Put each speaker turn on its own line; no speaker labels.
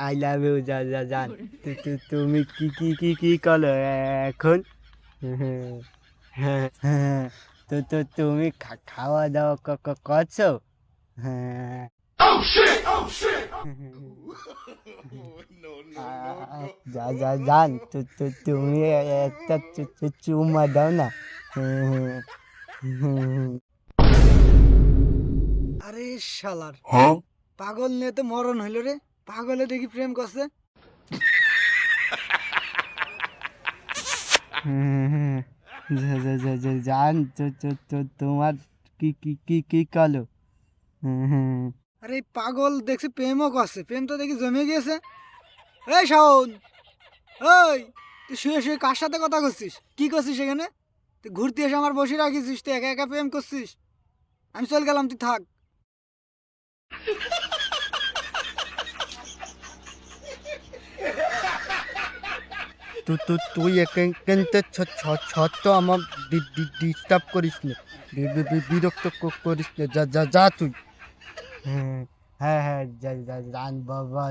I love you জান। তুমি কি করো এখন? হ্যাঁ, তো তুমি খাওয়া দাওয়া করছো? হ্যাঁ। জান, তুমি একটা চুমা দাও না।
আরে শালার পাগল নিয়ে তো মরণ হইল রে। পাগলে দেখি প্রেম করছে।
জান, তোমার কি কালো?
আরে এই পাগল দেখছি প্রেমও করছে। প্রেম তো দেখি জমে গিয়েছে। এই শাওন, ওই তুই শুয়ে শুয়ে কার সাথে কথা করছিস? কি করছিস এখানে? তুই ঘুরতে এসে আমার বসে রাখিস, তুই একা একা প্রেম করছিস। আমি চল গেলাম, তুই থাক।
তুই কিন্তু ছোট্ট আমার ডিস্টার্ব করিস না, বিরক্ত করিস না। যা তুই। হ্যাঁ, জান বাবা।